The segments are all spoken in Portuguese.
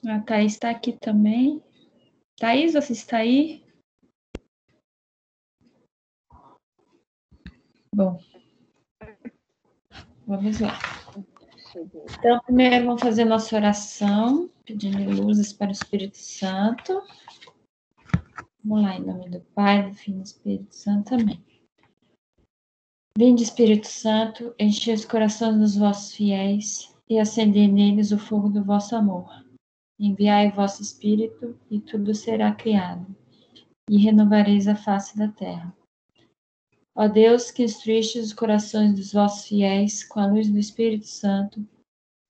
A Thaís está aqui também. Thaís, você está aí? Bom, vamos lá. Então, primeiro vamos fazer nossa oração, pedindo luzes para o Espírito Santo. Vamos lá, em nome do Pai, do Filho e do Espírito Santo. Amém. Vinde, Espírito Santo, enchei os corações dos vossos fiéis e acendei neles o fogo do vosso amor. Enviai o vosso Espírito e tudo será criado, e renovareis a face da terra. Ó Deus, que instruíste os corações dos vossos fiéis com a luz do Espírito Santo,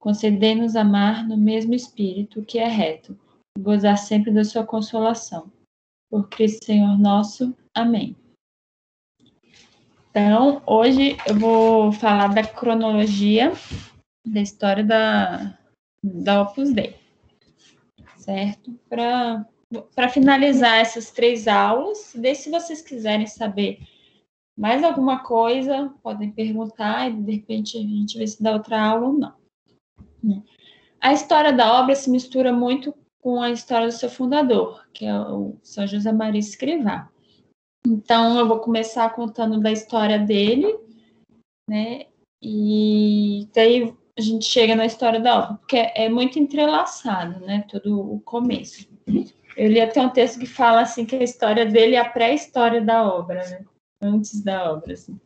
concedei-nos amar no mesmo Espírito que é reto, e gozar sempre da sua consolação. Por Cristo Senhor nosso. Amém. Então, hoje eu vou falar da cronologia da história da Opus Dei, certo? Para finalizar essas 3 aulas, daí se vocês quiserem saber mais alguma coisa, podem perguntar e de repente a gente vê se dá outra aula ou não. A história da obra se mistura muito com a história do seu fundador, que é o São José Maria Escrivá. Então, eu vou começar contando da história dele, né? E daí a gente chega na história da obra, porque é muito entrelaçado, né? Todo o começo. Eu li até um texto que fala assim que a história dele é a pré-história da obra, né? Antes da obra, assim.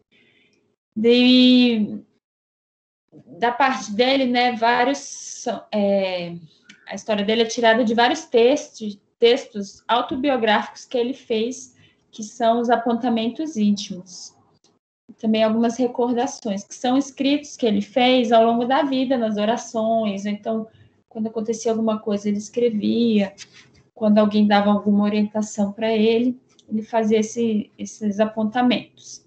Da parte dele, né? A história dele é tirada de vários textos autobiográficos que ele fez, que são os apontamentos íntimos. Também algumas recordações, que são escritos que ele fez ao longo da vida, nas orações, então, quando acontecia alguma coisa, ele escrevia, quando alguém dava alguma orientação para ele fazia esses apontamentos.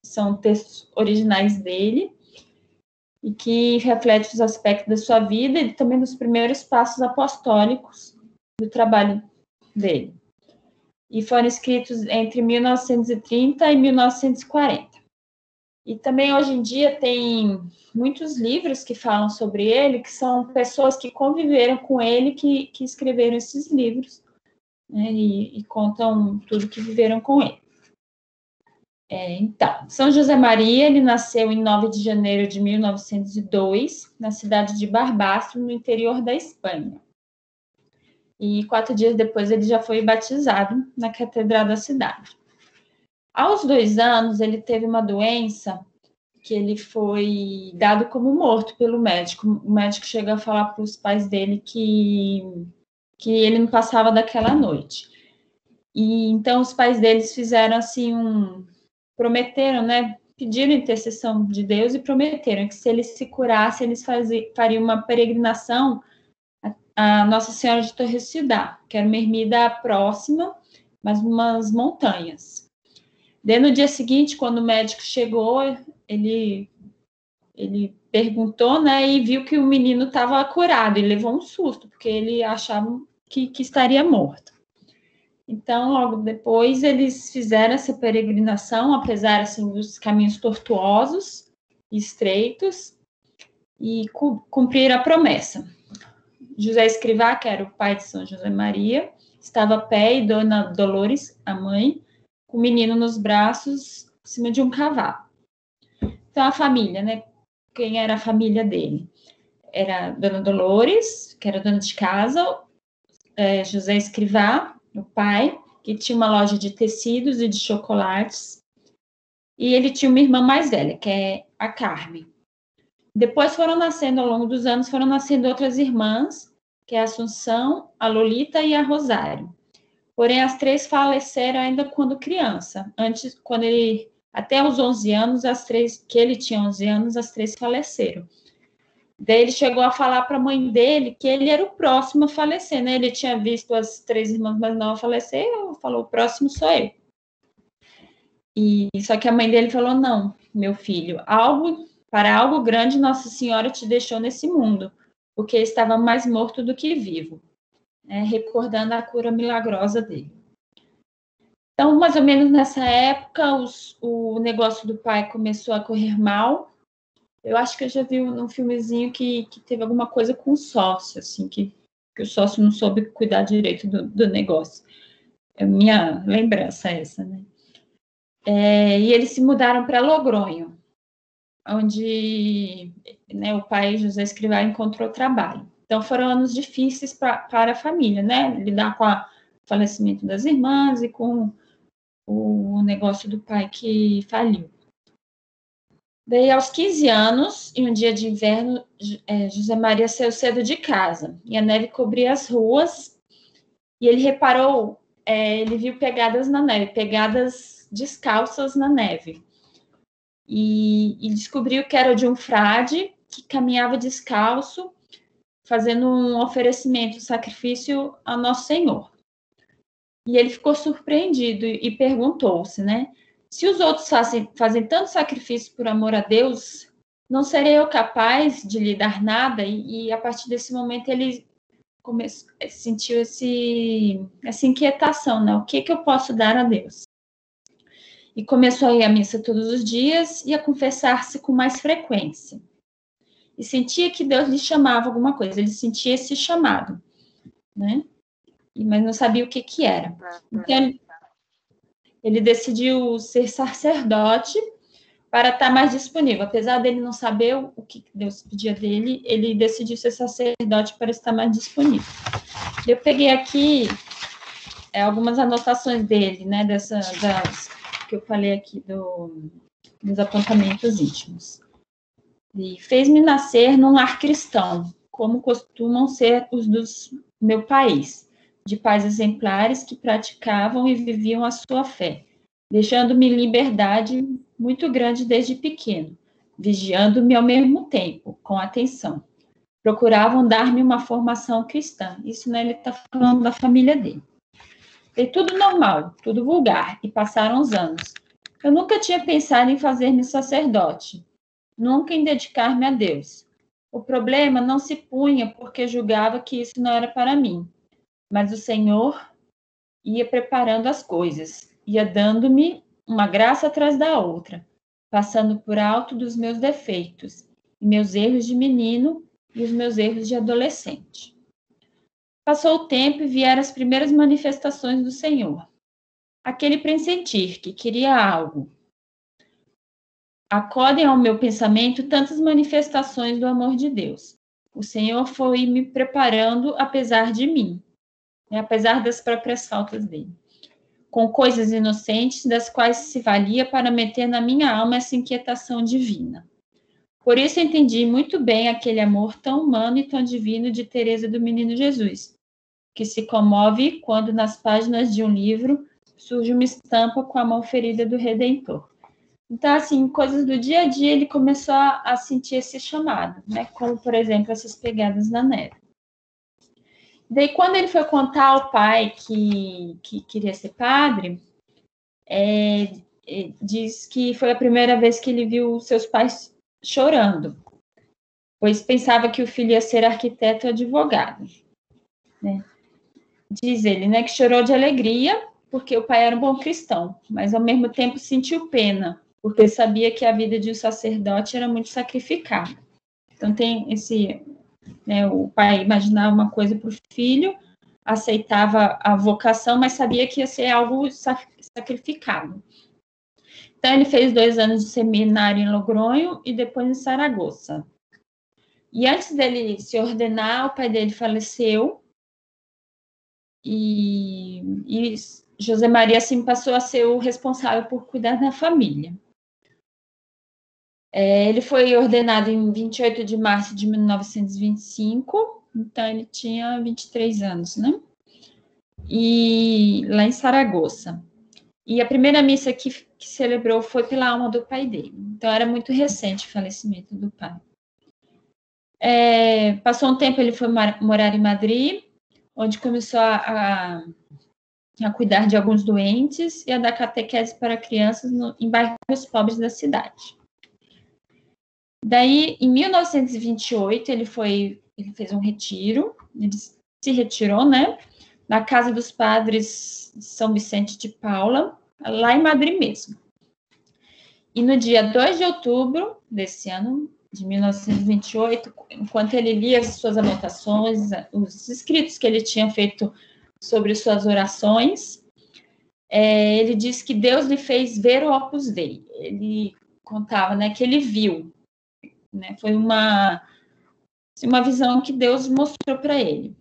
São textos originais dele, e que refletem os aspectos da sua vida e também dos primeiros passos apostólicos do trabalho dele. E foram escritos entre 1930 e 1940. E também hoje em dia tem muitos livros que falam sobre ele, que são pessoas que conviveram com ele, que escreveram esses livros, né, e contam tudo que viveram com ele. Então, São José Maria, ele nasceu em 9 de janeiro de 1902, na cidade de Barbastro, no interior da Espanha. E 4 dias depois ele já foi batizado na catedral da cidade. Aos 2 anos, ele teve uma doença que ele foi dado como morto pelo médico. O médico chegou a falar para os pais dele que ele não passava daquela noite. E então os pais deles fizeram assim prometeram, né? Pediram intercessão de Deus e prometeram que se ele se curasse, eles fariam uma peregrinação a Nossa Senhora de Torres Cidade, que era uma ermida próxima, mas umas montanhas. Daí no dia seguinte, quando o médico chegou, ele perguntou, né, e viu que o menino estava curado, e levou um susto, porque ele achava que estaria morto. Então, logo depois, eles fizeram essa peregrinação, apesar assim, dos caminhos tortuosos e estreitos, e cumpriram a promessa. José Escrivá, que era o pai de São José Maria, estava a pé, e Dona Dolores, a mãe, com o menino nos braços, em cima de um cavalo. Então, a família, né? Quem era a família dele? Era Dona Dolores, que era dona de casa, José Escrivá, o pai, que tinha uma loja de tecidos e de chocolates, e ele tinha uma irmã mais velha, que é a Carmen. Depois foram nascendo, ao longo dos anos, foram nascendo outras irmãs, que é a Assunção, a Lolita e a Rosário. Porém, as 3 faleceram ainda quando criança. Antes, quando ele, até os 11 anos, que ele tinha 11 anos, as 3 faleceram. Daí ele chegou a falar para a mãe dele que ele era o próximo a falecer, né? Ele tinha visto as 3 irmãs mais novas falecer, falou, o próximo sou eu. E só que a mãe dele falou, não, meu filho, para algo grande Nossa Senhora te deixou nesse mundo, porque estava mais morto do que vivo, né? Recordando a cura milagrosa dele. Então, mais ou menos nessa época, o negócio do pai começou a correr mal. Eu acho que eu já vi num filmezinho que teve alguma coisa com sócio, assim, que que o sócio não soube cuidar direito do negócio. É minha lembrança essa, né? E eles se mudaram para Logronho, onde, né, o pai José Escrivá encontrou trabalho. Então, foram anos difíceis para a família, né? Lidar com o falecimento das irmãs e com o negócio do pai que faliu. Daí, aos 15 anos, em um dia de inverno, José Maria saiu cedo de casa, e a neve cobria as ruas, e ele reparou, ele viu pegadas na neve, pegadas descalças na neve, e descobriu que era de um frade que caminhava descalço, fazendo um oferecimento, um sacrifício a Nosso Senhor. E ele ficou surpreendido e perguntou-se, né? Se os outros fazem tanto sacrifício por amor a Deus, não serei eu capaz de lhe dar nada? E a partir desse momento ele sentiu essa inquietação, né? O que eu posso dar a Deus? E começou a ir à missa todos os dias e a confessar-se com mais frequência. E sentia que Deus lhe chamava alguma coisa, ele sentia esse chamado, né? Mas não sabia o que era. Então, ele decidiu ser sacerdote para estar mais disponível. Apesar dele não saber o que Deus pedia dele, ele decidiu ser sacerdote para estar mais disponível. Eu peguei aqui algumas anotações dele, né, das que eu falei aqui dos apontamentos íntimos. E fez-me nascer num lar cristão, como costumam ser os do meu país, de pais exemplares que praticavam e viviam a sua fé, deixando-me liberdade muito grande desde pequeno, vigiando-me ao mesmo tempo, com atenção. Procuravam dar-me uma formação cristã. Isso, né, ele está falando da família dele. E tudo normal, tudo vulgar, e passaram os anos. Eu nunca tinha pensado em fazer-me sacerdote, nunca em dedicar-me a Deus. O problema não se punha porque julgava que isso não era para mim, mas o Senhor ia preparando as coisas, ia dando-me uma graça atrás da outra, passando por alto dos meus defeitos, e meus erros de menino e os meus erros de adolescente. Passou o tempo e vieram as primeiras manifestações do Senhor. Aquele pressentir que queria algo. Acodem ao meu pensamento tantas manifestações do amor de Deus. O Senhor foi me preparando apesar de mim, né, apesar das próprias faltas dele, com coisas inocentes das quais se valia para meter na minha alma essa inquietação divina. Por isso entendi muito bem aquele amor tão humano e tão divino de Teresa do Menino Jesus, que se comove quando nas páginas de um livro surge uma estampa com a mão ferida do Redentor. Então, assim, coisas do dia a dia, ele começou a sentir esse chamado, né? Como, por exemplo, essas pegadas na neve. Daí, quando ele foi contar ao pai que queria ser padre, diz que foi a primeira vez que ele viu seus pais chorando, pois pensava que o filho ia ser arquiteto ou advogado, né? Diz ele, né, que chorou de alegria, porque o pai era um bom cristão, mas ao mesmo tempo sentiu pena, porque sabia que a vida de um sacerdote era muito sacrificada. Então tem esse, né, o pai imaginava uma coisa para o filho, aceitava a vocação, mas sabia que ia ser algo sacrificado. Então ele fez 2 anos de seminário em Logronho e depois em Saragoça. E antes dele se ordenar, o pai dele faleceu e José Maria assim passou a ser o responsável por cuidar da família. Ele foi ordenado em 28 de março de 1925, então ele tinha 23 anos, né? E lá em Saragoça. E a primeira missa que celebrou foi pela alma do pai dele. Então era muito recente o falecimento do pai. Passou um tempo, ele foi morar em Madrid, onde começou a cuidar de alguns doentes e a dar catequese para crianças em bairros pobres da cidade. Daí, em 1928, ele fez um retiro, ele se retirou, né, na casa dos padres São Vicente de Paula, lá em Madrid mesmo. E no dia 2 de outubro desse ano, de 1928, enquanto ele lia as suas anotações, os escritos que ele tinha feito sobre suas orações, ele disse que Deus lhe fez ver o Opus Dei. Ele contava, né, que ele viu, né, foi uma visão que Deus mostrou para ele.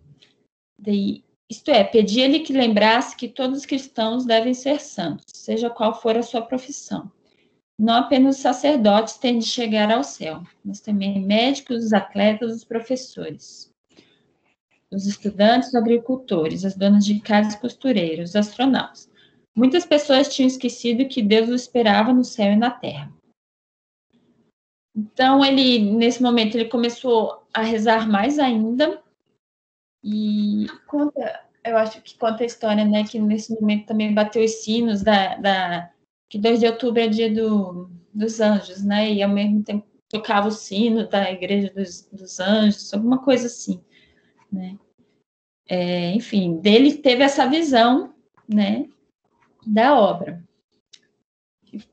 Daí, isto é, pedia-lhe que lembrasse que todos os cristãos devem ser santos, seja qual for a sua profissão. Não apenas os sacerdotes têm de chegar ao céu, mas também médicos, os atletas, os professores, os estudantes, os agricultores, as donas de casa e costureiros, os astronautas. Muitas pessoas tinham esquecido que Deus os esperava no céu e na terra. Então, nesse momento, ele começou a rezar mais ainda, e eu acho que conta a história, né, que nesse momento também bateu os sinos que 2 de outubro é dia dos anjos, né, e ao mesmo tempo tocava o sino da igreja dos anjos, alguma coisa assim, né. Enfim, dele teve essa visão, né, da obra.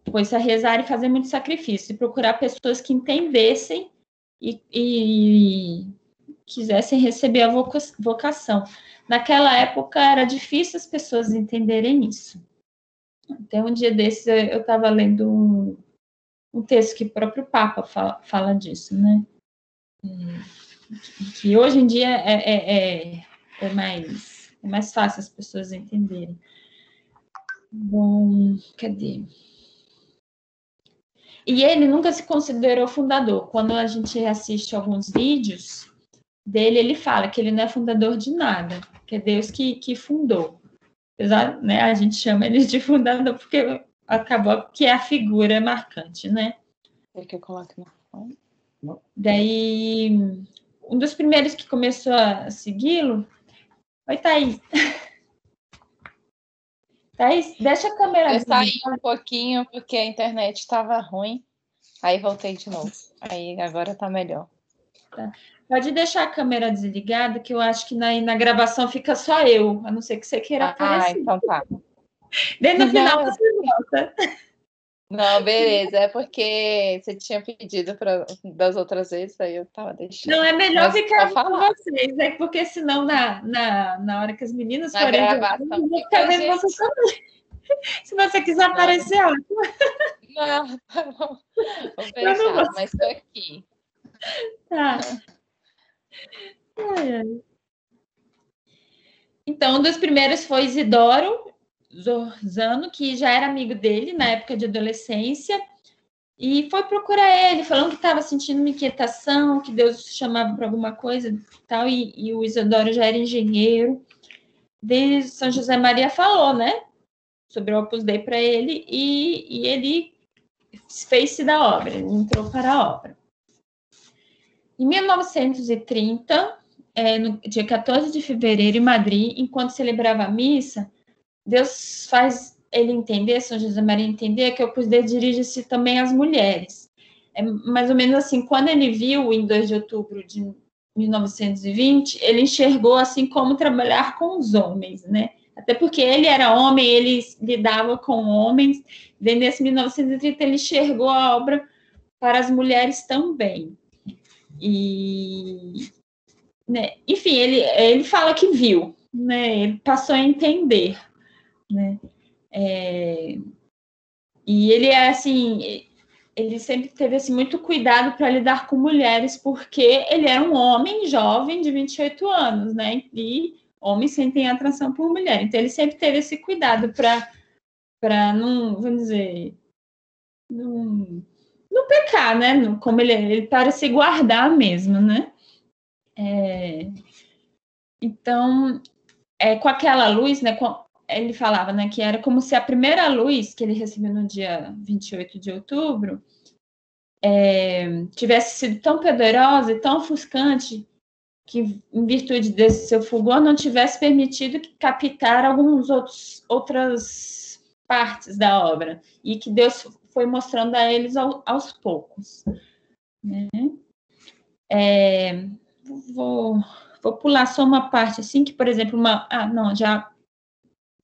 Pôs-se a rezar e fazer muito sacrifício, e procurar pessoas que entendessem e quisessem receber a vocação. Naquela época era difícil as pessoas entenderem isso. Até um dia desses eu estava lendo um texto que o próprio Papa fala disso, né? Que hoje em dia é mais fácil as pessoas entenderem. Bom, cadê? E ele nunca se considerou fundador. Quando a gente assiste alguns vídeos dele, ele fala que ele não é fundador de nada, que é Deus que fundou. Apesar, né, a gente chama ele de fundador porque acabou que é a figura marcante, né? Quer que eu coloque no fone? Daí, um dos primeiros que começou a segui-lo... Oi, Thaís. Thaís, deixa a câmera... Eu saí um pouquinho porque a internet estava ruim, aí voltei de novo. Aí agora tá melhor. Tá. Pode deixar a câmera desligada, que eu acho que na gravação fica só eu, a não ser que você queira aparecer. Então tá. Daí no final você volta. Não, beleza. É porque você tinha pedido das outras vezes, aí eu tava deixando. Não, é melhor ficar com vocês, porque senão na hora que as meninas forem gravação, eu vou ficar vendo você também. Se você quiser aparecer, ótimo. Não, tá bom. Vou fechar, mas tô aqui. Tá. Então, um dos primeiros foi Isidoro Zorzano, que já era amigo dele na época de adolescência, e foi procurar ele, falando que estava sentindo uma inquietação, que Deus chamava para alguma coisa e tal, e o Isidoro já era engenheiro. Daí São José Maria falou, né, sobre o Opus Dei para ele, e ele fez-se da obra, ele entrou para a obra. Em 1930, no dia 14 de fevereiro, em Madrid, enquanto celebrava a missa, Deus faz ele entender, São José Maria entender, que o Opus Dei dirige-se também às mulheres. É mais ou menos assim, quando ele viu, em 2 de outubro de 1920, ele enxergou assim como trabalhar com os homens, né? Até porque ele era homem, ele lidava com homens, desde esse 1930 ele enxergou a obra para as mulheres também. E, né, enfim, ele fala que viu, né? Ele passou a entender, né? E ele é assim, ele sempre teve assim, muito cuidado para lidar com mulheres, porque ele era um homem jovem de 28 anos, né? E homens sentem atração por mulher. Então, ele sempre teve esse cuidado para não, vamos dizer, não pecar, né? Como ele para se guardar mesmo, né? Então, com aquela luz, né? Ele falava, né, que era como se a primeira luz que ele recebeu no dia 28 de outubro tivesse sido tão poderosa e tão ofuscante que, em virtude desse seu fulgor, não tivesse permitido captar outras partes da obra, e que Deus foi mostrando a eles aos poucos. Né? Vou pular só uma parte, assim, que, por exemplo,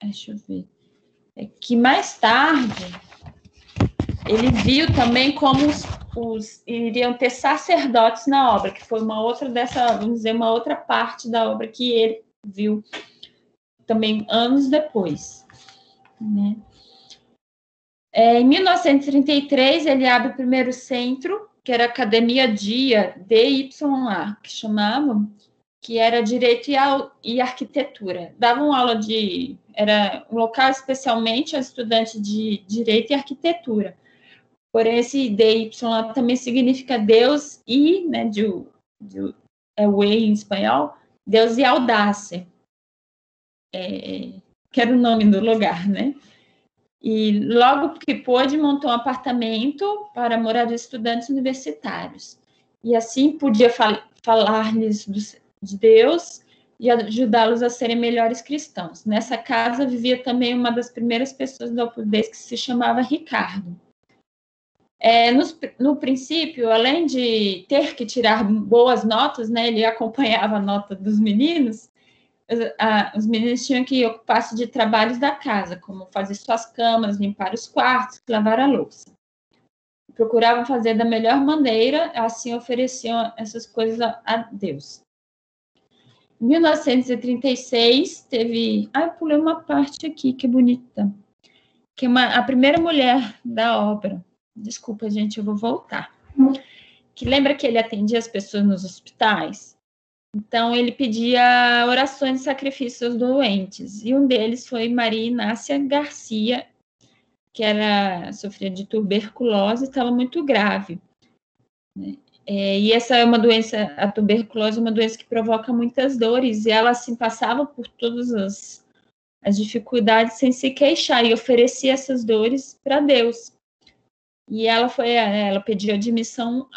deixa eu ver. Que mais tarde, ele viu também como iriam ter sacerdotes na obra, que foi uma outra vamos dizer, uma outra parte da obra que ele viu também anos depois, né? Em 1933, ele abre o primeiro centro, que era a Academia Dia, DYA, que chamavam, que era Direito e Arquitetura. Davam aula era um local especialmente a estudantes de Direito e Arquitetura. Porém, esse DYA também significa Deus e, né, way em espanhol, Deus e Audácia, que era o nome do lugar, né? E logo que pôde, montou um apartamento para morar de estudantes universitários. E assim podia falar-lhes de Deus e ajudá-los a serem melhores cristãos. Nessa casa vivia também uma das primeiras pessoas da Opus Dei, que se chamava Ricardo. No princípio, além de ter que tirar boas notas, né, ele acompanhava a nota dos meninos, os meninos tinham que ocupar-se de trabalhos da casa, como fazer suas camas, limpar os quartos, lavar a louça. Procuravam fazer da melhor maneira, assim ofereciam essas coisas a Deus. Em 1936, teve... pulei uma parte aqui, que bonita. Que a primeira mulher da obra. Desculpa, gente, eu vou voltar. Que lembra que ele atendia as pessoas nos hospitais? Então, ele pedia orações e sacrifícios aos doentes. E um deles foi Maria Inácia Garcia, que sofria de tuberculose e estava muito grave. E essa é uma doença, a tuberculose é uma doença que provoca muitas dores, e ela, assim, passava por todas as dificuldades sem se queixar, e oferecia essas dores para Deus. E ela pediu admissão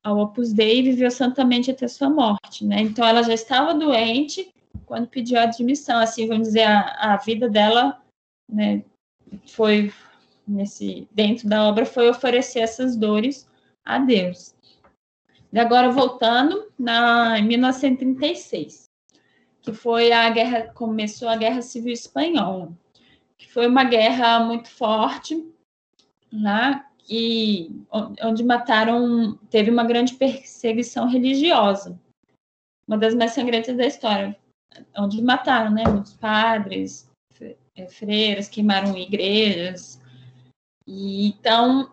ao Opus Dei e viveu santamente até sua morte, né? Então, ela já estava doente quando pediu a admissão, assim, vamos dizer, a vida dela, né, foi, dentro da obra, foi oferecer essas dores a Deus. E agora, voltando, em 1936, que foi começou a Guerra Civil Espanhola, que foi uma guerra muito forte, lá, onde teve uma grande perseguição religiosa, uma das mais sangrentas da história, onde mataram, né, muitos padres, freiras, queimaram igrejas. E então,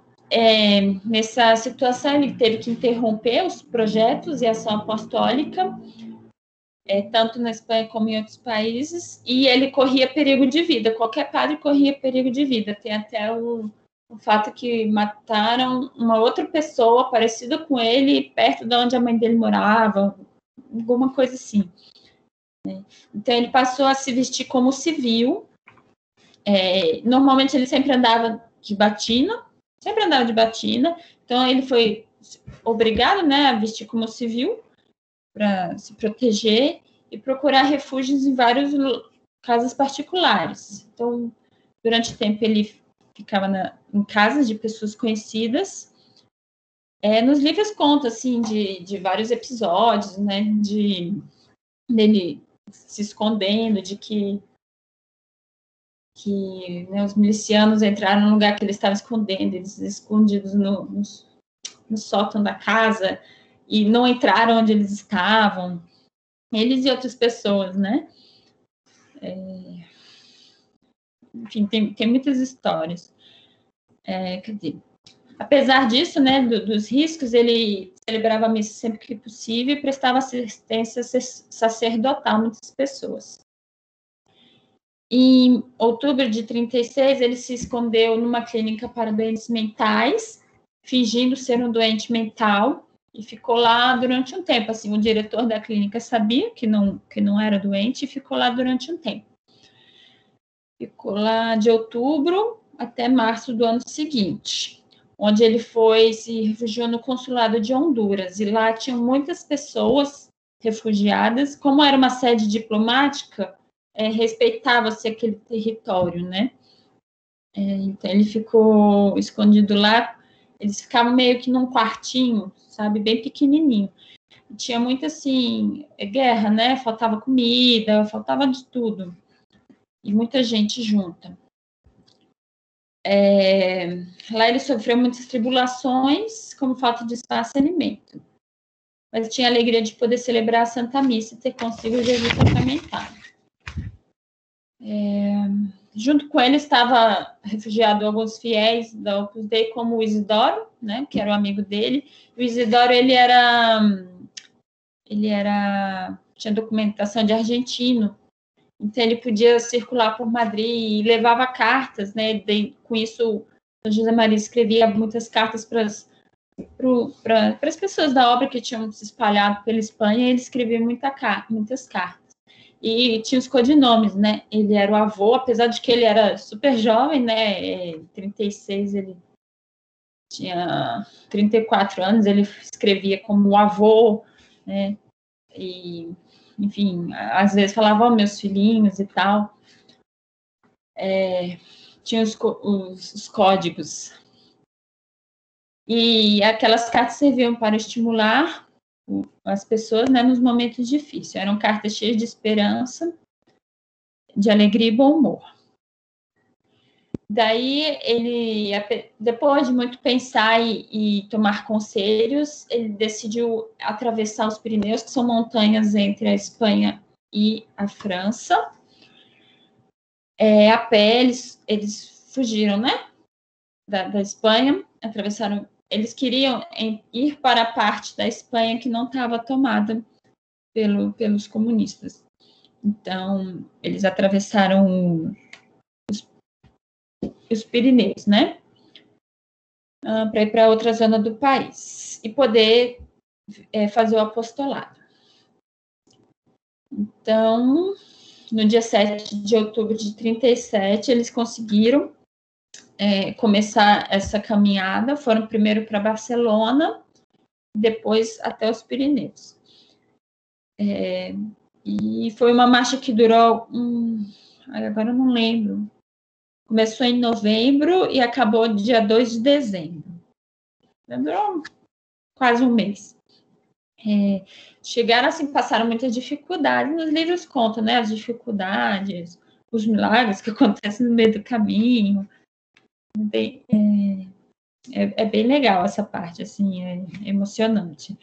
nessa situação, ele teve que interromper os projetos e a ação apostólica, tanto na Espanha como em outros países, e ele corria perigo de vida, qualquer padre corria perigo de vida. Tem até o fato que mataram uma outra pessoa parecida com ele, perto de onde a mãe dele morava, alguma coisa assim. Então, ele passou a se vestir como civil. Normalmente, ele sempre andava de batina, então ele foi obrigado, né, a vestir como civil para se proteger e procurar refúgios em várias casas particulares. Então, durante o tempo, ele ficava em casas de pessoas conhecidas. Nos livros conta, assim, de vários episódios, né, dele se escondendo, de que né, os milicianos entraram no lugar que ele estava escondendo, eles escondidos no sótão da casa, e não entraram onde eles estavam, eles e outras pessoas, né? Enfim, tem muitas histórias. Apesar disso, né, dos riscos, ele celebrava a missa sempre que possível e prestava assistência sacerdotal a muitas pessoas. Em outubro de 36, ele se escondeu numa clínica para doentes mentais, fingindo ser um doente mental, e ficou lá durante um tempo. Assim, o diretor da clínica sabia que não era doente e ficou lá durante um tempo. Ficou lá de outubro até março do ano seguinte, onde ele se refugiou no consulado de Honduras, e lá tinham muitas pessoas refugiadas. Como era uma sede diplomática, respeitava-se aquele território, né? Então, ele ficou escondido lá, eles ficavam meio que num quartinho, sabe, bem pequenininho. E tinha muito, assim, guerra, né? Faltava comida, faltava de tudo. E muita gente junta. Lá ele sofreu muitas tribulações, como falta de espaço e alimento. Mas tinha a alegria de poder celebrar a Santa Missa e ter consigo Jesus sacramentado. Junto com ele estava refugiado alguns fiéis da Opus Dei, como o Isidoro, né, que era o amigo dele. O Isidoro, tinha documentação de argentino, então ele podia circular por Madrid e levava cartas, né? Com isso, São José Maria escrevia muitas cartas para as pessoas da obra que tinham se espalhado pela Espanha, ele escrevia muitas cartas. E tinha os codinomes, né? Ele era o avô, apesar de que ele era super jovem, né? 36, ele tinha 34 anos, ele escrevia como o avô, né? E, enfim, às vezes falava, meus filhinhos e tal. Tinha os códigos. E aquelas cartas serviam para estimular as pessoas, né, nos momentos difíceis. Eram cartas cheias de esperança, de alegria e bom humor. Daí, ele, depois de muito pensar e tomar conselhos, ele decidiu atravessar os Pirineus, que são montanhas entre a Espanha e a França. A pé, eles fugiram, né, da Espanha, atravessaram. Eles queriam ir para a parte da Espanha que não estava tomada pelos comunistas. Então, eles atravessaram os Pirineus, né? Para ir para outra zona do país e poder fazer o apostolado. Então, no dia 7 de outubro de 37, eles conseguiram começar essa caminhada. Foram primeiro para Barcelona, depois até os Pirineus. E foi uma marcha que durou, agora eu não lembro, começou em novembro e acabou dia 2 de dezembro. Durou quase um mês. Chegaram assim, passaram muitas dificuldades, nos livros contam, né, as dificuldades, os milagres que acontecem no meio do caminho. É bem legal essa parte, assim, é emocionante.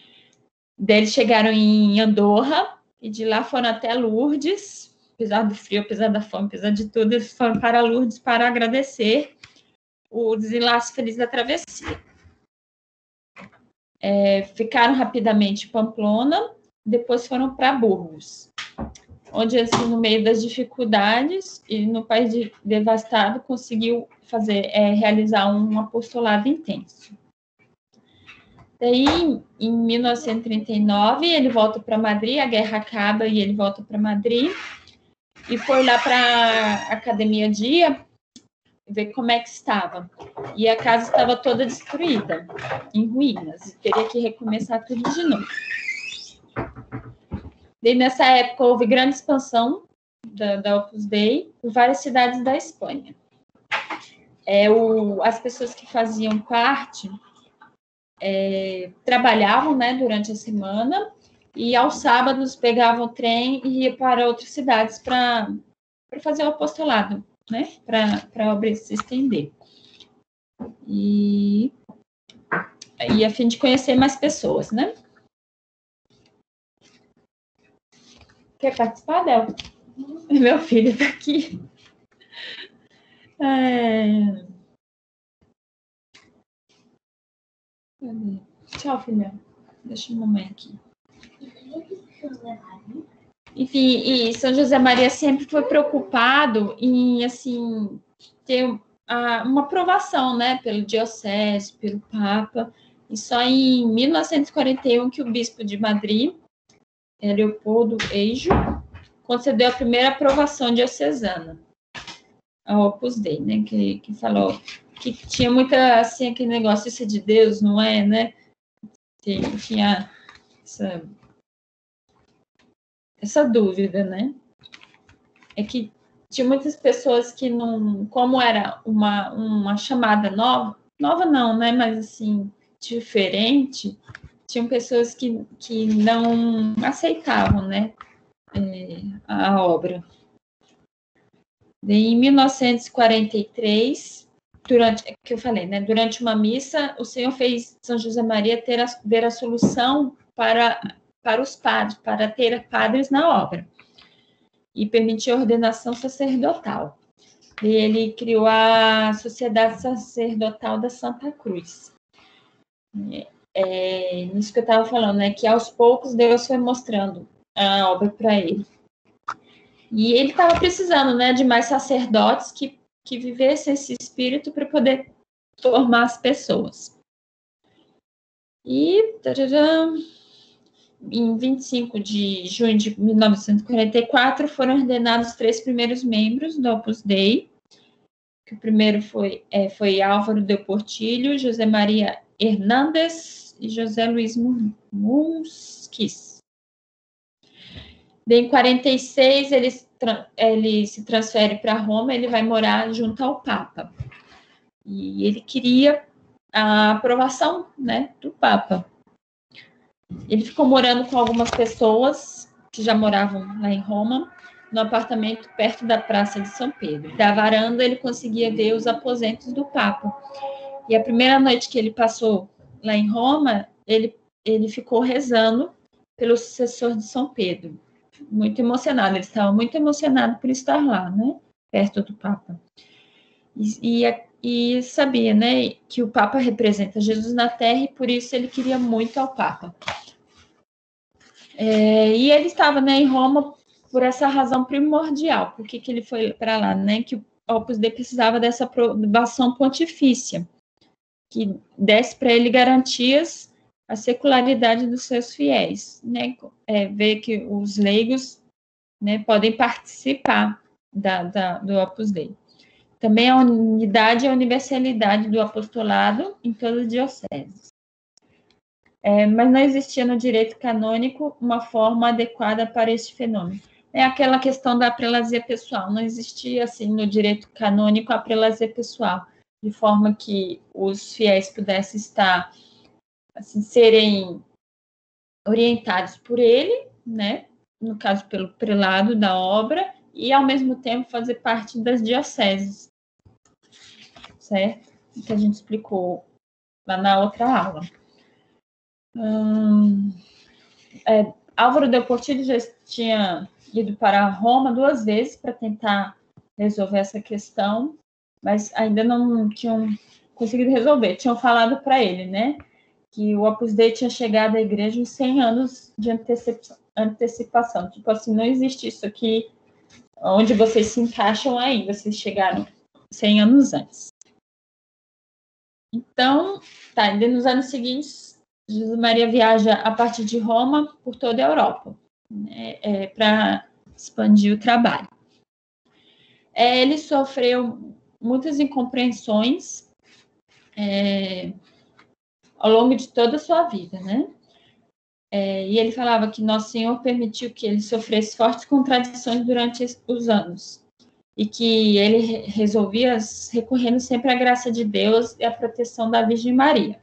Daí eles chegaram em Andorra, e de lá foram até Lourdes, apesar do frio, apesar da fome, apesar de tudo, eles foram para Lourdes para agradecer o desenlace feliz da travessia. Ficaram rapidamente em Pamplona, depois foram para Burgos, onde, assim, no meio das dificuldades e no país devastado, conseguiu realizar um apostolado intenso. Daí, em 1939, ele volta para Madrid, a guerra acaba e ele volta para Madrid, e foi lá para a Academia Dia ver como é que estava. E a casa estava toda destruída, em ruínas, e teria que recomeçar tudo de novo. Daí, nessa época, houve grande expansão da Opus Dei por várias cidades da Espanha. As pessoas que faziam parte trabalhavam, né, durante a semana, e aos sábados pegavam o trem e ia para outras cidades para fazer o apostolado, né, para a obra se estender. E a fim de conhecer mais pessoas, né? Quer participar, Del? Meu filho está aqui. Tchau, filha. Deixa a mamãe aqui. Enfim, e São José Maria sempre foi preocupado em, assim, ter uma aprovação, né, pelo diocese, pelo Papa. E só em 1941 que o bispo de Madrid, Leopoldo Eijo, concedeu a primeira aprovação diocesana ao Opus Dei, né, que falou que tinha muita, assim, aquele negócio, isso é de Deus, não é, né? Tinha essa dúvida, né? É que tinha muitas pessoas que não, como era uma chamada nova não, né? Mas, assim, diferente, tinham pessoas que não aceitavam, né? A obra. Em 1943, que eu falei, né? Durante uma missa, o Senhor fez São José Maria ver a solução para os padres, para ter padres na obra, e permitiu a ordenação sacerdotal. E ele criou a Sociedade Sacerdotal da Santa Cruz. Nisso que eu estava falando, né? Que aos poucos Deus foi mostrando a obra para ele. E ele estava precisando, né, de mais sacerdotes que vivessem esse espírito para poder formar as pessoas. E em 25 de junho de 1944 foram ordenados os 3 primeiros membros do Opus Dei. Que o primeiro foi Álvaro de Portillo, José Maria Hernández e José Luiz Musquiz. Em 46, ele se transfere para Roma, ele vai morar junto ao Papa. E ele queria a aprovação, né, do Papa. Ele ficou morando com algumas pessoas que já moravam lá em Roma, no apartamento perto da Praça de São Pedro. Da varanda, ele conseguia ver os aposentos do Papa. E a primeira noite que ele passou lá em Roma, ele ficou rezando pelo sucessor de São Pedro. Muito emocionado, ele estava muito emocionado por estar lá, né, perto do Papa. E sabia, né, que o Papa representa Jesus na Terra e por isso ele queria muito ao Papa. E ele estava, né, em Roma por essa razão primordial. Por que ele foi para lá, né? Que o Opus Dei precisava dessa aprovação pontifícia, que desse para ele garantias a secularidade dos seus fiéis, né? Ver que os leigos, né, podem participar do Opus Dei. Também a unidade e a universalidade do apostolado em todas as dioceses. Mas não existia no direito canônico uma forma adequada para este fenômeno. É aquela questão da prelazia pessoal. Não existia, assim, no direito canônico a prelazia pessoal, de forma que os fiéis pudessem estar, assim, serem orientados por ele, né? No caso, pelo prelado da obra, e, ao mesmo tempo, fazer parte das dioceses, certo? Que a gente explicou lá na outra aula. Álvaro de Portillo já tinha ido para Roma 2 vezes para tentar resolver essa questão, mas ainda não tinham conseguido resolver. Tinham falado para ele, né, que o Opus Dei tinha chegado à igreja em 100 anos de antecipação. Tipo assim, não existe isso aqui onde vocês se encaixam aí, vocês chegaram 100 anos antes. Então, nos anos seguintes, José Maria viaja a partir de Roma por toda a Europa, né, para expandir o trabalho. Ele sofreu muitas incompreensões ao longo de toda a sua vida, né? E ele falava que Nosso Senhor permitiu que ele sofresse fortes contradições durante os anos e que ele resolvia recorrendo sempre à graça de Deus e à proteção da Virgem Maria.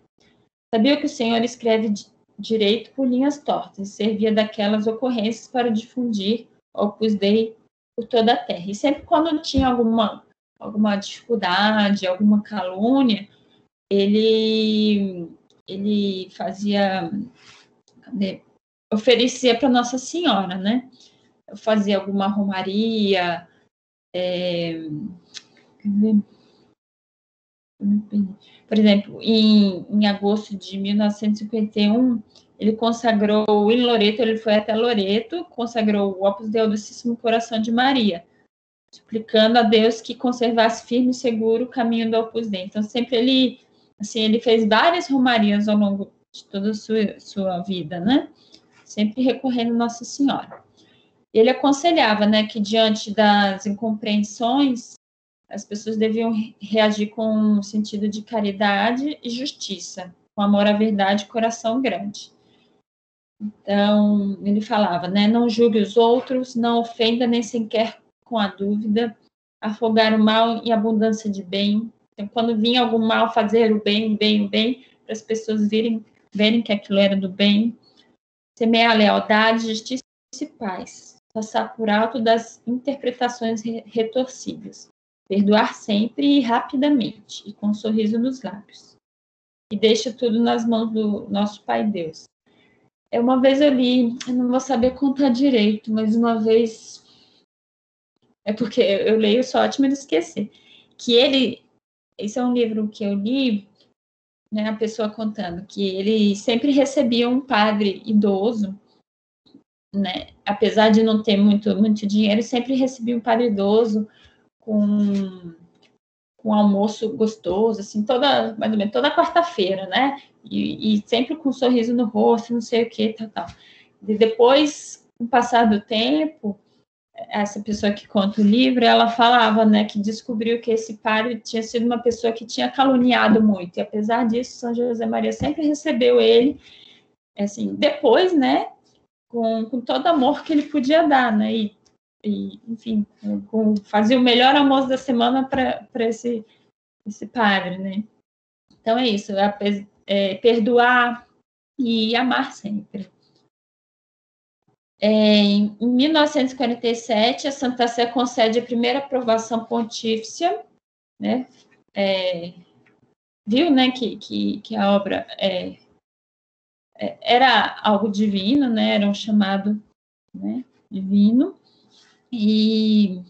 Sabia que o Senhor escreve direito por linhas tortas e servia daquelas ocorrências para difundir o Opus Dei por toda a terra. E sempre quando tinha alguma dificuldade, alguma calúnia, ele fazia, oferecia para Nossa Senhora, né? Fazia alguma romaria, por exemplo, em agosto de 1951, ele consagrou em Loreto, ele foi até Loreto, consagrou o Opus Dei ao Docíssimo Coração de Maria, suplicando a Deus que conservasse firme e seguro o caminho do Opus Dei. Então, sempre ele fez várias romarias ao longo de toda a sua vida, né? Sempre recorrendo a Nossa Senhora. Ele aconselhava, né, que diante das incompreensões, as pessoas deviam reagir com um sentido de caridade e justiça, com amor à verdade e coração grande. Então, ele falava, né, não julgue os outros, não ofenda nem sequer com a dúvida, afogar o mal em abundância de bem. Então, quando vinha algum mal, fazer o bem, para as pessoas verem que aquilo era do bem. Semear lealdade, justiça e paz. Passar por alto das interpretações retorcidas. perdoar sempre e rapidamente, e com um sorriso nos lábios, e deixa tudo nas mãos do nosso Pai Deus. Uma vez eu li, eu não vou saber contar direito, mas uma vez, porque eu leio só ótimo de esquecer, que esse é um livro que eu li, né, a pessoa contando, que ele sempre recebia um padre idoso, né, apesar de não ter muito dinheiro, sempre recebia um padre idoso com almoço gostoso, assim, mais ou menos toda quarta-feira, né? E sempre com um sorriso no rosto, não sei o que, tal. E depois, com o passar do tempo, essa pessoa que conta o livro, ela falava, né, que descobriu que esse padre tinha sido uma pessoa que tinha caluniado muito, e apesar disso, São José Maria sempre recebeu ele, assim, depois, né, com todo amor que ele podia dar, né, e enfim, fazia o melhor almoço da semana para esse padre, né? Então é isso, perdoar e amar sempre. Em 1947, a Santa Sé concede a primeira aprovação pontífice, né? Viu, né, que a obra era algo divino, né? Era um chamado, né, divino. E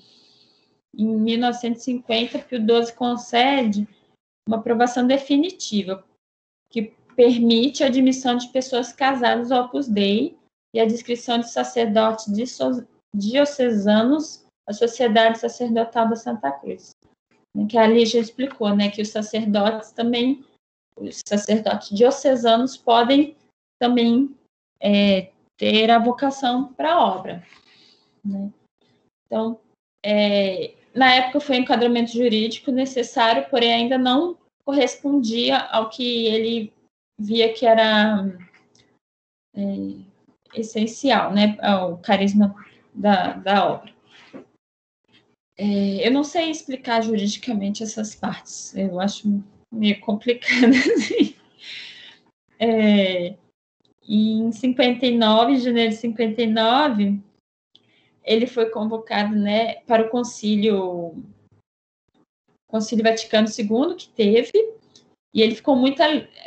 em 1950, Pio XII concede uma aprovação definitiva, que permite a admissão de pessoas casadas ao Opus Dei e a descrição de sacerdotes diocesanos à Sociedade Sacerdotal da Santa Cruz. Que a Lígia explicou, né, que os sacerdotes diocesanos podem também ter a vocação para a obra, né? Então, na época foi um enquadramento jurídico necessário, porém ainda não correspondia ao que ele via que era essencial, né, ao carisma da obra. Eu não sei explicar juridicamente essas partes, eu acho meio complicado, assim. Em 59, janeiro de 59, ele foi convocado, né, para o Concílio Vaticano II, que teve, e ele ficou muito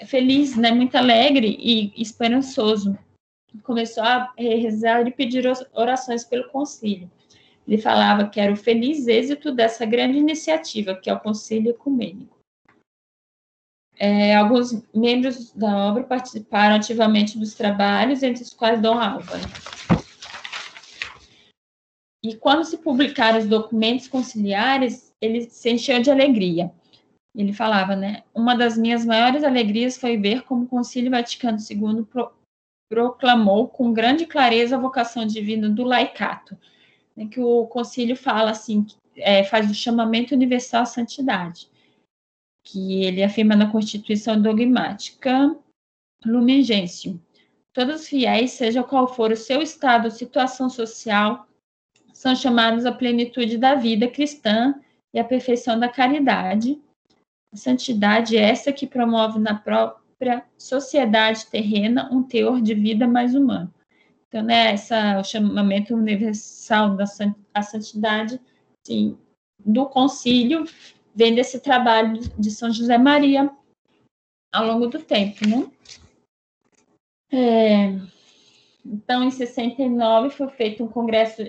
feliz, né, muito alegre e esperançoso. Começou a rezar e pedir orações pelo concílio. Ele falava que era o feliz êxito dessa grande iniciativa, que é o Concílio Ecumênico. Alguns membros da obra participaram ativamente dos trabalhos, entre os quais Dom Álvaro. E quando se publicaram os documentos conciliares, ele se encheu de alegria. Ele falava, né? Uma das minhas maiores alegrias foi ver como o Concílio Vaticano II proclamou com grande clareza a vocação divina do laicato, né, que o concílio fala assim, faz o chamamento universal à santidade, que ele afirma na Constituição dogmática Lumen Gentium. Todos os fiéis, seja qual for o seu estado ou situação social, são chamados à plenitude da vida cristã e à perfeição da caridade. A santidade é essa que promove na própria sociedade terrena um teor de vida mais humano. Então, né, o chamamento universal da santidade, sim, do concílio, vem desse trabalho de São José Maria ao longo do tempo, né? Então, em 69, foi feito um congresso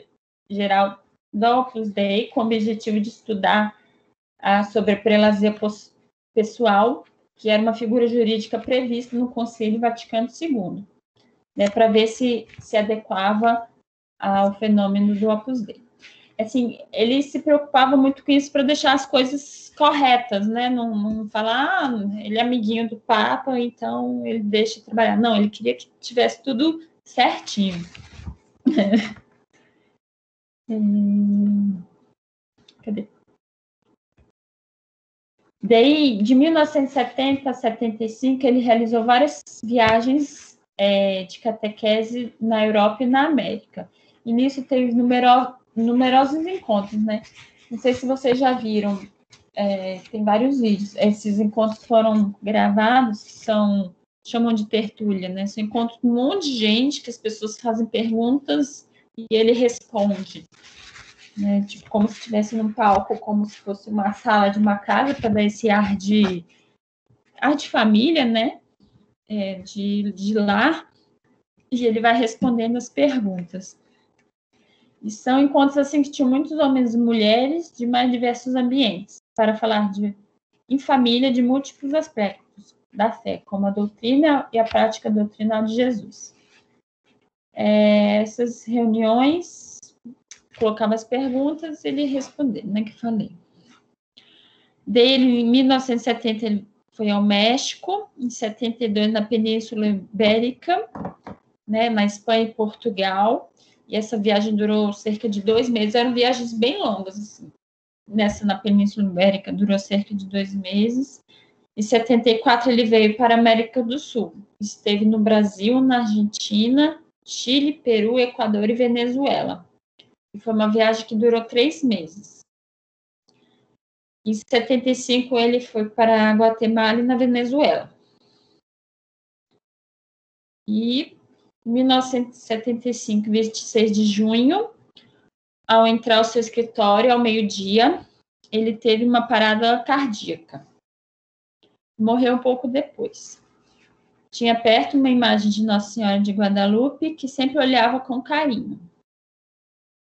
geral do Opus Dei, com o objetivo de estudar sobre a prelazia pessoal, que era uma figura jurídica prevista no Concílio Vaticano II, né, para ver se adequava ao fenômeno do Opus Dei. Assim, ele se preocupava muito com isso para deixar as coisas corretas, né? Não falar, ele é amiguinho do Papa, então ele deixa trabalhar. Não, ele queria que tivesse tudo certinho. Cadê? Daí, de 1970 a 75, ele realizou várias viagens de catequese na Europa e na América. E nisso teve numerosos encontros, né? Não sei se vocês já viram, tem vários vídeos. Esses encontros foram gravados, chamam de tertúlia, né? São encontros com um monte de gente, que as pessoas fazem perguntas e ele responde. né? Tipo, como se estivesse num palco, como se fosse uma sala de uma casa, para dar esse ar de família, né? De lar, e ele vai respondendo as perguntas. E são encontros assim que tinham muitos homens e mulheres de mais diversos ambientes, para falar em família de múltiplos aspectos da fé, como a doutrina e a prática doutrinal de Jesus. Essas reuniões, colocava as perguntas e ele respondeu, né, que falei. Dele, em 1970, ele foi ao México, em 72 na Península Ibérica, né, na Espanha e Portugal, e essa viagem durou cerca de 2 meses, eram viagens bem longas, assim. Nessa, na Península Ibérica, durou cerca de 2 meses. Em 74, ele veio para a América do Sul. Esteve no Brasil, na Argentina, Chile, Peru, Equador e Venezuela. E foi uma viagem que durou 3 meses. Em 75, ele foi para Guatemala e na Venezuela. E em 1975, 26 de junho, ao entrar ao seu escritório, ao meio-dia, ele teve uma parada cardíaca. Morreu um pouco depois. Tinha perto uma imagem de Nossa Senhora de Guadalupe, que sempre olhava com carinho.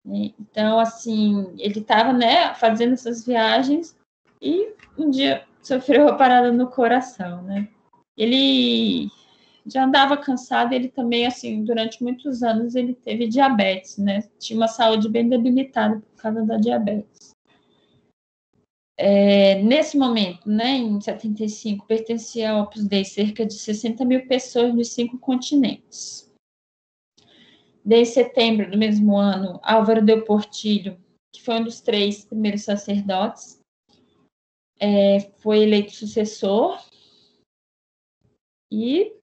Então, assim, ele estava, né, fazendo essas viagens e um dia sofreu uma parada no coração, né? Ele já andava cansado, ele também, assim, durante muitos anos ele teve diabetes, né? Tinha uma saúde bem debilitada por causa da diabetes. Nesse momento, né, em 75, pertencia ao Opus Dei cerca de 60 mil pessoas nos 5 continentes. Desde setembro do mesmo ano, Álvaro Del Portillo, que foi um dos 3 primeiros sacerdotes, foi eleito sucessor. E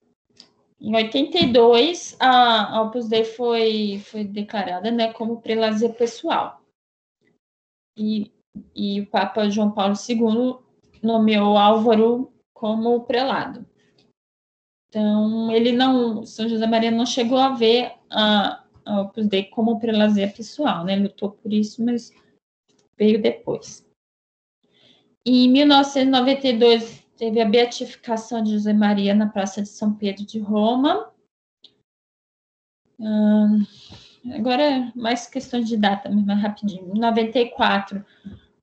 em 82, a Opus Dei foi declarada, né, como prelazia pessoal. E o Papa João Paulo II nomeou Álvaro como prelado. Então, São José Maria não chegou a ver a Opus Dei como prelazia pessoal, né? Lutou por isso, mas veio depois. E em 1992, teve a beatificação de José Maria na Praça de São Pedro de Roma. Agora, mais questões de data, mais rapidinho. Em 94,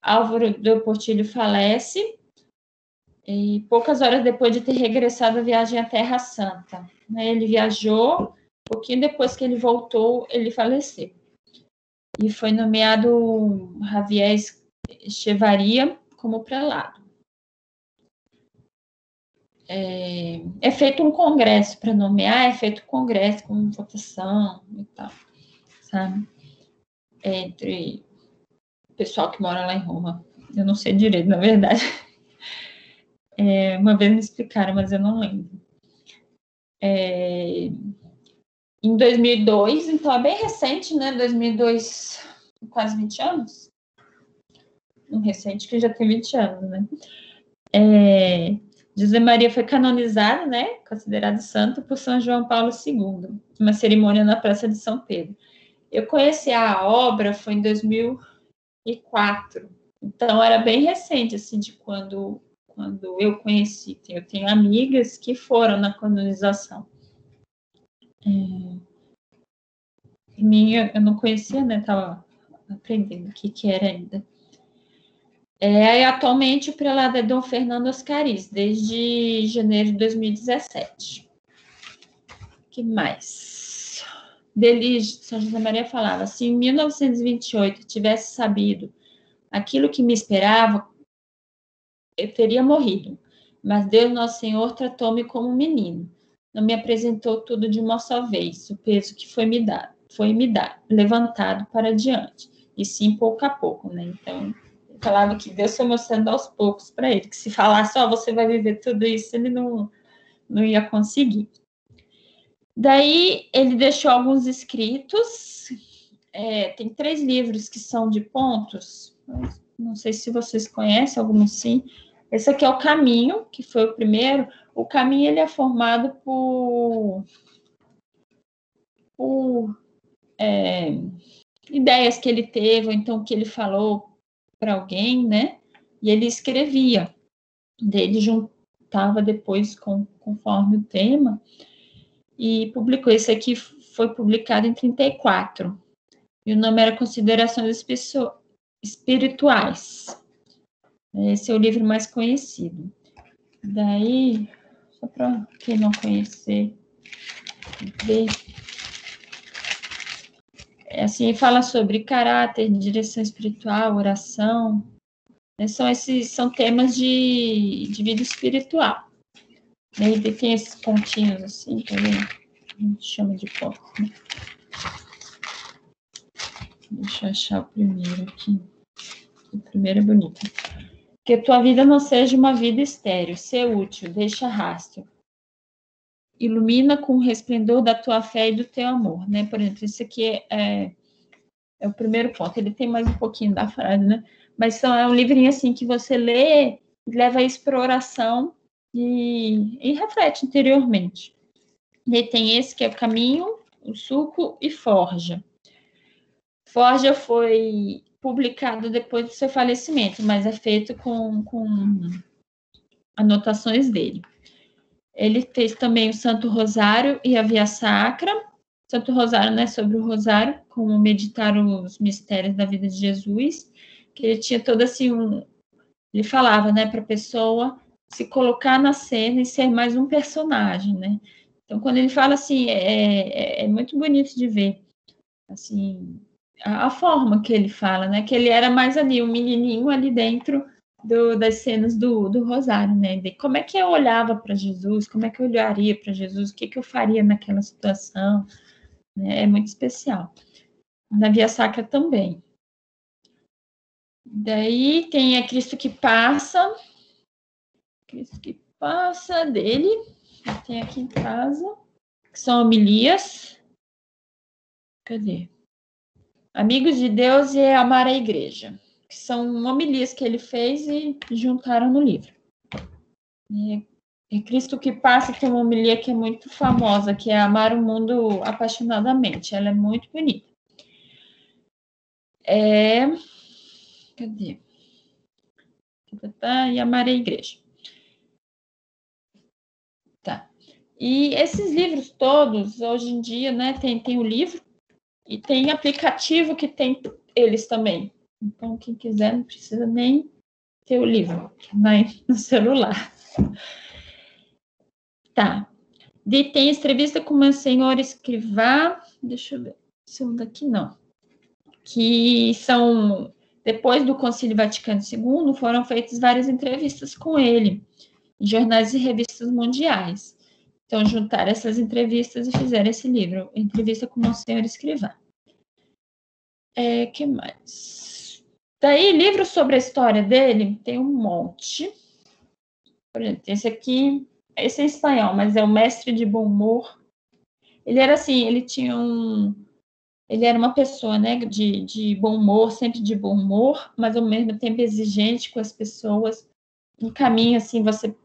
Álvaro Del Portillo falece, e poucas horas depois de ter regressado a viagem à Terra Santa. Ele viajou, um pouquinho depois que ele voltou, ele faleceu. E foi nomeado Javier Echevarria como prelado. É feito um congresso para nomear, é feito um congresso com votação e tal, sabe? Entre o pessoal que mora lá em Roma. Eu não sei direito, na verdade. Uma vez me explicaram, mas eu não lembro. Em 2002, então é bem recente, né? 2002, quase 20 anos. Um recente que já tem 20 anos, né? José Maria foi canonizado, né? Considerado santo por São João Paulo II, uma cerimônia na Praça de São Pedro. Eu conheci a obra, foi em 2004. Então, era bem recente, assim, de quando eu conheci. Eu tenho amigas que foram na canonização. Eu não conhecia, né? Estava aprendendo o que era ainda. Atualmente, o prelado é Dom Fernando Oscaris, desde janeiro de 2017. O que mais? Dele, São José Maria falava, se em 1928 tivesse sabido aquilo que me esperava, eu teria morrido. Mas Deus, Nosso Senhor, tratou-me como um menino. Não me apresentou tudo de uma só vez, o peso que foi me dado, levantado para diante, e sim pouco a pouco, né? Então, ele falava que Deus foi mostrando aos poucos para ele, que se falasse, você vai viver tudo isso, ele não ia conseguir. Daí, ele deixou alguns escritos, tem 3 livros que são de pontos, não sei se vocês conhecem, alguns sim. Esse aqui é o Caminho, que foi o primeiro. O Caminho, ele é formado por ideias que ele teve, ou então que ele falou para alguém, né? E ele escrevia. Ele juntava depois conforme o tema e publicou. Esse aqui foi publicado em 1934. E o nome era Considerações Espirituais. Esse é o livro mais conhecido. Daí, só para quem não conhecer, ver. Assim, fala sobre caráter, direção espiritual, oração. São temas de vida espiritual. Daí tem esses pontinhos assim, tá vendo? A gente chama de pontos, né? Deixa eu achar o primeiro aqui. O primeiro é bonito. Que tua vida não seja uma vida estéril, ser útil, deixa rastro. Ilumina com o resplendor da tua fé e do teu amor, né? Por exemplo, isso aqui é o primeiro ponto. Ele tem mais um pouquinho da frase, né? Mas é um livrinho assim que você lê, leva isso para oração e reflete interiormente. E tem esse que é o Caminho, o Suco e Forja. Forja foi publicado depois do seu falecimento, mas é feito com anotações dele. Ele fez também o Santo Rosário e a Via Sacra. Santo Rosário, né, sobre o Rosário, como meditar os mistérios da vida de Jesus, que ele tinha todo assim ele falava, né, para a pessoa se colocar na cena e ser mais um personagem, né? Então, quando ele fala assim, é muito bonito de ver, assim, a forma que ele fala, né? Que ele era mais ali, um menininho ali dentro das cenas do Rosário, né? De como é que eu olhava para Jesus, como é que eu olharia para Jesus, o que eu faria naquela situação, né? É muito especial. Na Via Sacra também. Daí tem a Cristo que Passa. Cristo que Passa dele. Tem aqui em casa. Que são homilias. Cadê? Amigos de Deus e Amar a Igreja. Que são homilias que ele fez e juntaram no livro. E Cristo que Passa tem uma homilia que é muito famosa, que é Amar o Mundo Apaixonadamente. Ela é muito bonita. Cadê? E Amar a Igreja. Tá. E esses livros todos, hoje em dia, né, tem o livro e tem aplicativo que tem eles também. Então, quem quiser, não precisa nem ter o livro, que vai no celular. Tá. E tem entrevista com uma senhora escrivá, deixa eu ver, esse daqui não, que são, depois do Concílio Vaticano II, foram feitas várias entrevistas com ele, em jornais e revistas mundiais. Então, juntaram essas entrevistas e fizeram esse livro, Entrevista com uma senhora escrivá. Que mais? Daí, livros sobre a história dele, tem um monte. Por exemplo, esse aqui, esse é espanhol, mas é o Mestre de Bom Humor. Ele era assim, ele era uma pessoa, né, de bom humor, sempre de bom humor, mas ao mesmo tempo exigente com as pessoas. Um caminho, assim,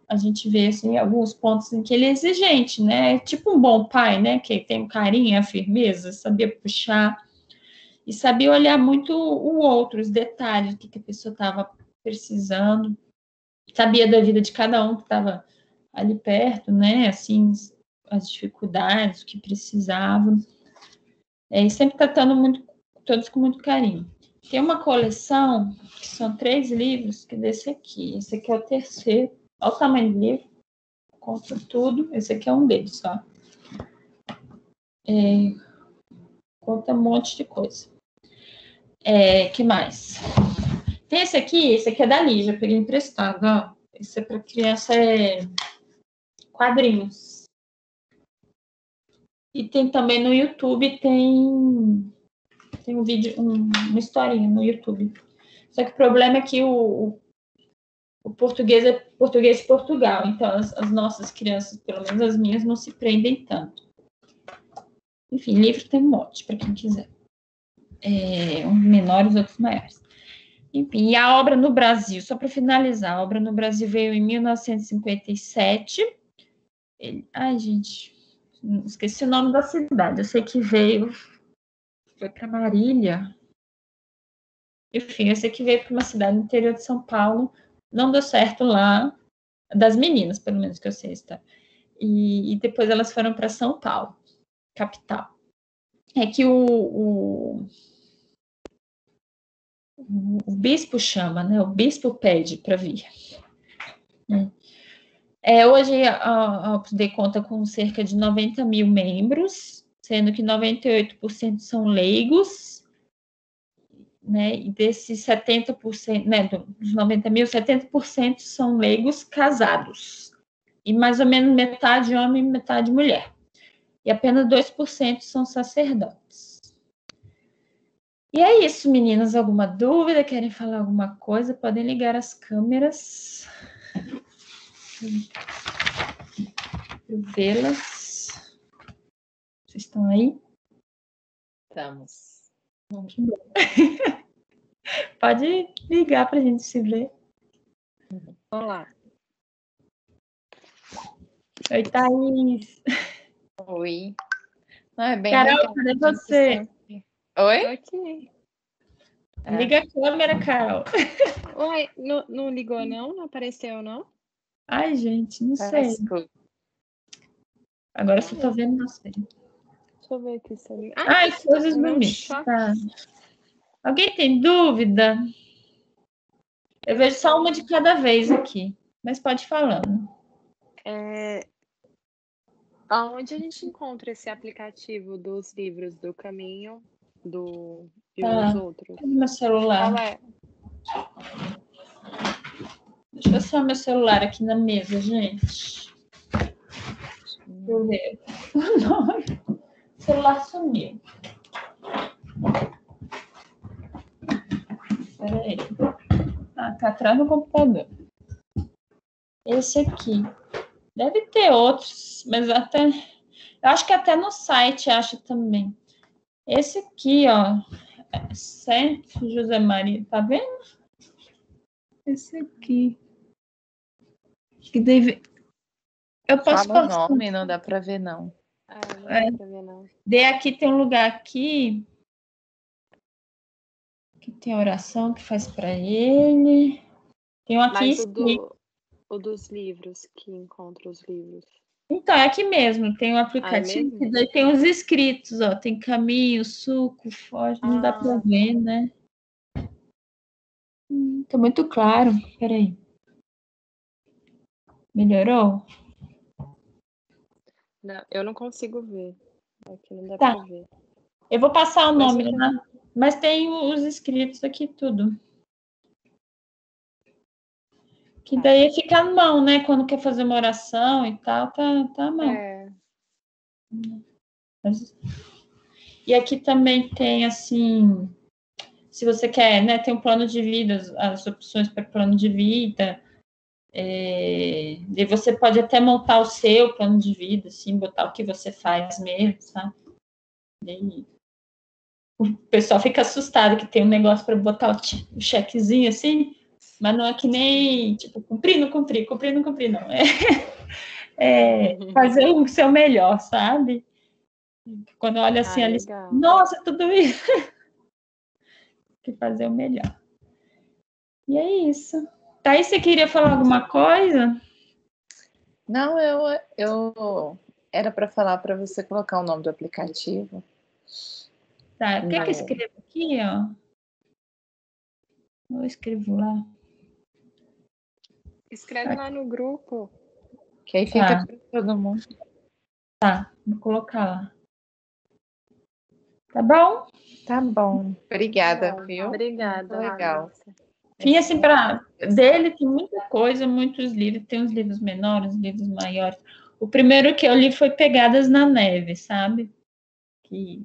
a gente vê, assim, alguns pontos em que ele é exigente, né, tipo um bom pai, né, que tem um carinho, a firmeza, sabia puxar, e sabia olhar muito o outro, os detalhes, o que a pessoa estava precisando, sabia da vida de cada um que estava ali perto, né, assim, as dificuldades, o que precisavam, e sempre tratando todos com muito carinho. Tem uma coleção, que são 3 livros, que desse aqui. Esse aqui é o terceiro. Olha o tamanho do livro. Conta tudo. Esse aqui é um deles, ó. Conta um monte de coisa. Que mais? Tem esse aqui é da Lígia, peguei emprestado, ó. Esse é para criança, quadrinhos. E tem também no YouTube, tem um vídeo, uma historinha no YouTube. Só que o problema é que o português é português de Portugal, então as nossas crianças, pelo menos as minhas, não se prendem tanto. Enfim, livro tem um monte, para quem quiser. Uns menores, outros maiores. Enfim, e a obra no Brasil, só para finalizar, a obra no Brasil veio em 1957. Ai, gente, esqueci o nome da cidade, eu sei que veio foi para Marília. Enfim, esse aqui veio para uma cidade no interior de São Paulo, não deu certo lá, das meninas, pelo menos que eu sei, tá? E depois elas foram para São Paulo, capital. É que o bispo chama, né? O bispo pede para vir. Hoje a UPD conta com cerca de 90 mil membros, sendo que 98% são leigos, né? E desses 70%, né, dos 90 mil, 70% são leigos casados. E mais ou menos metade homem e metade mulher. E apenas 2% são sacerdotes. E é isso, meninas. Alguma dúvida? Querem falar alguma coisa? Podem ligar as câmeras. Vê-las. Vocês estão aí? Estamos. Pode ligar para a gente se ver. Vamos lá. Oi, Thaís. Oi. Não, é bem Carol, legal. cadê você? Sempre... Oi? Ok. Liga a câmera, Carol. Uai, não ligou não? Não apareceu não? Ai, gente, não sei. Parece que... Agora eu só tô vendo você. Deixa eu ver aqui se eu ligo. Ai, coisas meu bonitas. choque. Tá. Alguém tem dúvida? Eu vejo só uma de cada vez aqui, mas pode ir falando. Aonde a gente encontra esse aplicativo dos livros do Caminho e Tá. os outros? Cadê meu celular? Qual é? Deixa eu só meu celular aqui na mesa, gente. Deixa eu ver. O celular sumiu. Peraí. Tá atrás do computador. Esse aqui. Deve ter outros, mas até... Eu acho que até no site acha também. Esse aqui, ó. Certo, José Maria, tá vendo? Esse aqui. Que deve... Eu posso Fala o postar. nome, não dá para ver, não. Não dá pra ver não. Dei aqui, tem um lugar aqui que tem oração que faz para ele. Tem um aqui. Mas o dos livros, que encontra os livros. Então, é aqui mesmo. Tem um aplicativo que daí tem os escritos, ó. Tem caminho, suco, foge. Não dá para ver, né? Tá muito claro. Peraí. Melhorou? Não, eu não consigo ver. Aqui não dá Tá. pra ver. Eu vou passar o Mas nome lá. Mas tem os escritos aqui tudo. Que daí fica à mão, né? Quando quer fazer uma oração e tal, tá à mão. E aqui também tem, assim, se você quer, né, tem um plano de vida, as opções para plano de vida, e você pode até montar o seu plano de vida, assim, botar o que você faz mesmo, sabe? E o pessoal fica assustado que tem um negócio para botar o chequezinho, assim, mas não é que nem, tipo, cumprir, não, não. Fazer o seu melhor, sabe? Quando olha assim, ali, nossa, tudo isso. Que fazer o melhor. E é isso. Thaís, você queria falar alguma coisa? Não, eu era para falar para você colocar o nome do aplicativo. Tá, quer que eu escreva aqui, ó? Eu escrevo lá. Escreve lá no grupo. Que aí fica para todo mundo. Tá, vou colocar lá. Tá bom? Tá bom. Obrigada, viu? Obrigada. Muito legal. Enfim, assim, dele tem muita coisa, muitos livros. Tem uns livros menores, livros maiores. O primeiro que eu li foi Pegadas na Neve, sabe? Que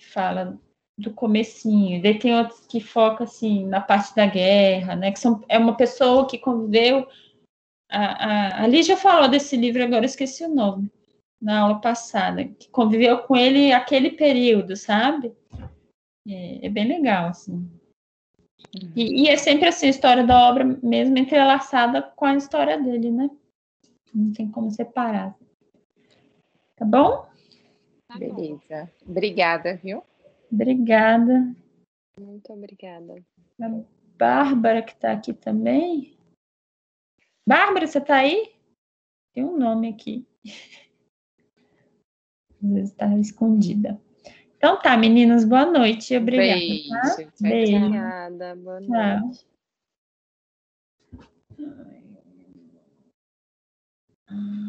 fala do comecinho. Daí tem outros que focam, assim, na parte da guerra, né? Que é uma pessoa que conviveu... A Lígia falou desse livro, agora eu esqueci o nome. Na aula passada, que conviveu com ele aquele período, sabe? É bem legal, assim. E é sempre assim, a história da obra mesmo entrelaçada com a história dele, né? Não tem como separar. Tá bom? Beleza. Obrigada, viu? Obrigada. Muito obrigada. A Bárbara, que está aqui também. Bárbara, você está aí? Tem um nome aqui. Às vezes está escondida. Então tá, meninos, boa noite. Obrigada. Beijo. Beijo. Obrigada, boa noite. Tchau.